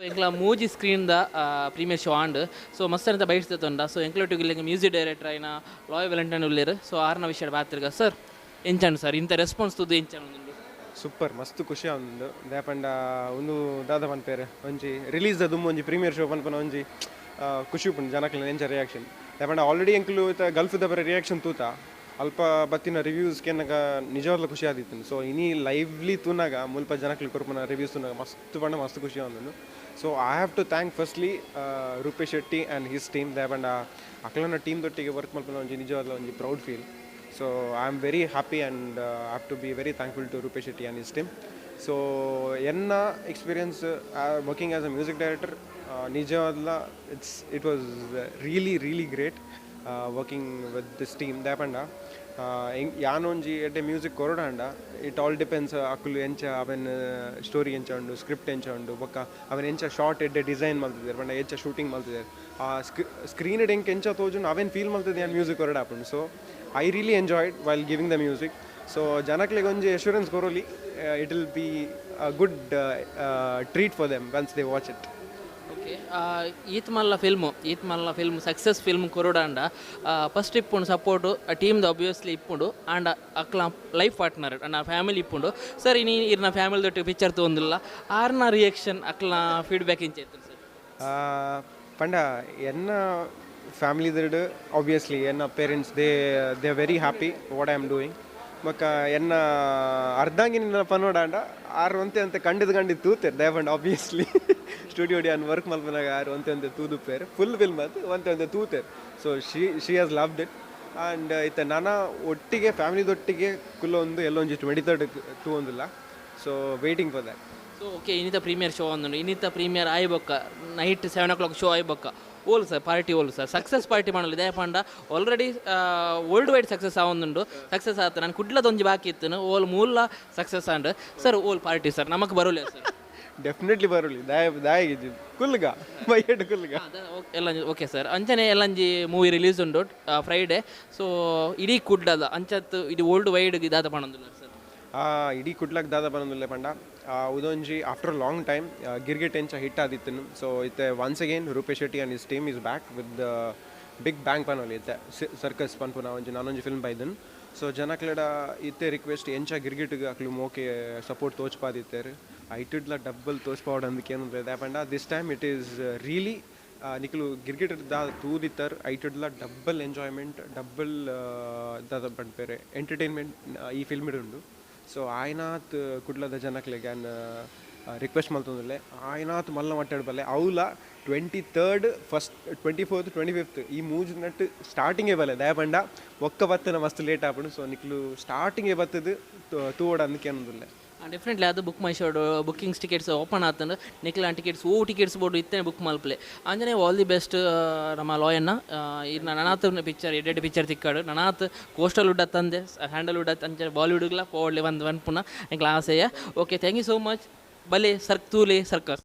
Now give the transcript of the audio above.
ಎಂಕ್ಲ ಮೂಜಿ ಸ್ಕ್ರೀನ್ದ premiere show and so ಮಸ್ತ್ ಅಂತ ಬೈಟ್ಸ್ತೊಂಡ ಸೊ ಎಂಕ್ಲೊಟ್ಟಿಗೆ ಮ್ಯೂಸಿಕ್ ಡೈರೆಕ್ಟರ್ అయిన ಲಾಯ್ ವ್ಯಾಲೆಂಟೈನ್ ಉಲ್ಲೇರ್ ಸೊ ಆರ್ನ ವಿಷಯ ಬಾತಿರ್ಗ ಸರ್ ಎಂಚಾಂಡ್ ಸರ್ ಇಂಥ ರೆಸ್ಪಾನ್ಸ್ ತುದು ಎಂಚಾಂಡ್ ಸೂಪರ್ ಮಸ್ತ್ ಖುಷಿ ಆಗುಂಡು ದಾಯಪಂಡ ಒಂದು ದಾದ ಪನ್ಪೇರು ಒಂಜಿ ರಿಲೀಸ್ ದುಮ್ಮು ಒಂಜಿ ಪ್ರೀಮಿಯರ್ ಶೋ ಪನ್ಪನ ಒಂಜಿ ಖುಷಿ ಉಪ್ಪುಂಡು ಜನಕ್ಲೆನ ಎಂಚ ರಿಯಾಕ್ಷನ್ ದಾಯಪಂಡ ಆಲ್ರೆಡಿ ಎಂಕ್ಲು ಗಲ್ಫ್ ದ ಬರ ರಿಯಾಕ್ಷನ್ ತೂತ ಅಲ್ಪ ಬತ್ತಿನ ರಿವ್ಯೂಸ್ಗೆ ನನಗೆ ನಿಜವಾಗ್ಲೂ ಖುಷಿ ಆದಿತ್ತು ಸೊ ಇನಿ ಲೈವ್ಲಿ ತೂನಾಗ ಮುಲ್ಪ ಜನಕ್ಲಿ ಕೊರ್ಪನ ರಿವ್ಯೂಸ್ ತೂನಾಗ ಮಸ್ತ್ ಪಂಡ ಮಸ್ತ್ ಖುಷಿ ಆಗುಂಡು so I have to thank firstly Rupesh Shetty and his team ದಾಯಪಂಡ ಅಕ್ಲನ ಟೀಮ್ ದೊಟ್ಟಿಗೆ ವರ್ಕ್ ಮಲ್ಪನ ಒಂಜಿ ನಿಜವಾಗ್ಲೂ ಒಂಜಿ proud feel. So I am very happy and have to be very thankful to Rupesh Shetty and his team. So enna experience working as a music director nijavalla it was really great working with this team dapanda yanonji ete music korodanda it all depends akulu encha aven story encha undu script encha undu bokka aven encha short ede design maltidare banda encha shooting maltidare screen ed encha tojun aven feel maltide and music korada happen. So I really enjoyed while giving the music. So janaklige onji assurance koroli it will be a good treat for them once they watch it. Okay ಈತ್ ಮಲ್ಲ film success film ಕೊರೋಡಾಂಡ first ಇಪ್ಪುಂಡು support ಟೀಮ್ದು obviously ಇಪ್ಪುಂಡು and ಅಕ್ಲ life partner and family ಇಪ್ಪುಂಡು sir ಇನಿ ಇರ್ನ ಫ್ಯಾಮಿಲಿ ದೊಟ್ಟು ಪಿಕ್ಚರ್ ತೊಂದಿಲ್ಲ ಆರ್ನ ರಿಯಾಕ್ಷನ್ ಅಕ್ಲ ಫೀಡ್ಬ್ಯಾಕ್ ಇಂಚ ಇತ್ತು ಸರ್ ಪಂಡ ಎನ್ನ ಫ್ಯಾಮಿಲಿ ದರ್ಡ್ ಆಬ್ವಿಯಸ್ಲಿ ಎನ್ನ parents they are very happy what I am doing ಮಕ್ಕ ಎನ್ನ ಅರ್ಧಂಗಿನ ಪನ್ನೋಡಾಂಡ ಆರು ಅಂತೆ ಕಂಡಿದ್ದು ತೂತೇರು ದಯಪಂಡ ಆಬ್ವಿಯಸ್ಲಿ ಸ್ಟುಡಿಯೋ ಡಿ ಅನ್ ವರ್ಕ್ ಮಲ್ಪನಾಗ ಆರು ಒಂತೆ ತೂದುಪೇರು ಫುಲ್ ಫಿಲ್ಮ್ ಅದು ಒಂತೆ ತೂತೇರು. So she has loved it and ಇತ್ತ ನಾನು ಒಟ್ಟಿಗೆ ಫ್ಯಾಮಿಲಿದೊಟ್ಟಿಗೆ ಕುಲ್ಲೊಂದು ಎಲ್ಲೊಂಜಿ 23rd ತೂವೊಂದಿಲ್ಲ. So waiting for that. So okay ಇನ್ನಿತ ಪ್ರೀಮಿಯರ್ ಶೋ ಒಂದು ಇನ್ನಿತ ಪ್ರೀಮಿಯರ್ ಆಯ್ಬೊಕ್ಕ ನೈಟ್ 7 o'clock ಶೋ ಆಯ್ಬೊಕ್ಕ ಓಲ್ ಸರ್ ಪಾರ್ಟಿ ಓಲ್ ಸರ್ ಸಕ್ಸಸ್ ಪಾರ್ಟಿ ಮಾಡಲಿ ದಯಪಂಡ ಆಲ್ರೆಡಿ ವರ್ಲ್ಡ್ ವೈಡ್ ಸಕ್ಸಸ್ ಆವೊಂದುಂಡು ಸಕ್ಸಸ್ ಆತ ನಾನು ಕುಡ್ಲದೊಂಜಿ ಬಾಕಿ ಇತ್ತು ಓಲ್ ಮೂಲ ಸಕ್ಸಸ್ ಆಂಡ್ ಸರ್ ಓಲ್ ಪಾರ್ಟಿ ಸರ್ ನಮಗೆ ಬರೋಲ್ಲ ಸರ್ ಡೆಫಿನೆಟ್ಲಿ ಬರೋಲಿ ದಾಯಿಗಿದ್ದು ಕುಲ್ಗ ಬೈಯಡ್ ಕುಲ್ಗ ಎಲ್ಲ ಓಕೆ ಸರ್ ಅಂಚನೆ ಎಲ್ಲಂಜಿ ಮೂವಿ ರಿಲೀಸ್ ಉಂಡು ಫ್ರೈಡೇ. ಸೊ ಇಡೀ ಕುಡ್ಲದ ಅಂಚತ್ತು ಇದು ವರ್ಲ್ಡ್ ವೈಡ್ ಇದಾದ ಪಣಂದಿಲ್ಲ ಸರ್ ಇಡೀ ಕುಡ್ಲಕ್ಕೆ ದಾದ ಬರೋದಿಲ್ಲ ಪಂಡ ಉದೊಂಜಿ ಆಫ್ಟರ್ ಲಾಂಗ್ ಟೈಮ್ ಗಿರ್ಗಿಟ್ ಎಂಚ ಹಿಟ್ ಆದಿತ್ತು. ಸೊ ಇತ್ತೆ once again Rupesh Shetty and his team is back with big bang ಪನೋಲಿ ಇತ್ತೆ ಸರ್ಕಸ್ ಪನ್ಪುನ ನಾನೊಂಜಿ ಫಿಲ್ಮ್ ಬೈದನು. ಸೊ ಜನಕ್ಲೆಡ ಇತ್ತೆ ರಿಕ್ವೆಸ್ಟ್ ಎಂಚ ಗಿರ್ಗಿಟ್ಗೆ ಅಕ್ಲು ಮೋಕೆ ಸಪೋರ್ಟ್ ತೋಚ್ಪಾದಿತ್ತೇರು ಐಟಿಡ್ಲ ಡಬ್ಬಲ್ ತೋಚ್ಪಾವಡ್ ಅಂದಕ್ಕೆ ಏನು ದಾಪಂಡ this time it is really ನಿಖಲು ಗಿರ್ಗಿಟ್ ತೂದಿತ್ತರ್ ಐಟಿಡ್ಲ ಡಬ್ಬಲ್ ಎಂಜಾಯ್ಮೆಂಟ್ ಡಬ್ಬಲ್ ದಾದ ಪಂಡ್ಪೇರೆ ಎಂಟರ್ಟೈನ್ಮೆಂಟ್ ಈ ಫಿಲ್ಮ್ ಇಡುಂಡು. ಸೊ ಆಯ್ನಾತ್ ಕುಡ್ಲದ ಜನಕ್ಲೆಗೆ ರಿಕ್ವೆಸ್ಟ್ ಮಲ್ತೊಂದಿಲ್ಲೆ ಆಯ್ನಾತ್ ಮಲ್ಲ ಮಾತಾಡ್ಬಲ್ಲೆ ಅವಲ 23rd ಫಸ್ಟ್ 24th 25th ಈ ಮೂಜ್ ನಟ್ ಸ್ಟಾರ್ಟಿಂಗೇ ಬಲ್ಲೆ ದಯಪಂಡ ಒಕ್ಕ ಬತ್ತನ ಮಸ್ತ್ ಲೇಟ್ ಆಪುಂಡು. ಸೊ ನಿಕ್ಲು ಸ್ಟಾರ್ಟಿಂಗೇ ಬತ್ತದು ತೂವಡ ಅಂದಕ್ಕೆ ಅನ್ನೋದಿಲ್ಲ ಡೆಫಿನೆಟ್ಲಿ ಅದು ಬುಕ್ ಮೈ ಶೋಡು ಬುಕ್ಕಿಂಗ್ಸ್ ಟಿಕೆಟ್ಸ್ ಓಪನ್ ಆತಂಡು ನಿಕ್ಲ ಟಿಕೆಟ್ಸ್ ಟಿಕೆಟ್ಸ್ ಬೋರ್ಡು ಇತ್ತೇನೆ ಬುಕ್ ಮಲ್ಪಲೆ ಅಂಜನೆ ಆಲ್ ದಿ ಬೆಸ್ಟ್ ನಮ್ಮ ಲಾಯನ್ನ ಇನ್ನು ನನಾತ್ ಪಿಕ್ಚರ್ ಎಡ್ಡೆಡ್ ಪಿಕ್ಚರ್ ತಿಕ್ಕಾಡು ನನಾತ್ ಕೋಸ್ಟಲ್ ವುಡ್ ತಂದೆ ಹ್ಯಾಂಡಲ್ವುಡ್ ಅಂಚೆ ಬಾಲಿವುಡ್ಗ್ಲ ಪೋಡ್ಲಿ ಒಂದು ಪುನಃ ಎಂಕ್ಲ ಆಸೆಯ. Okay thank you so much ಬಲೆ ತೂಲೆ ಸರ್ಕಸ್.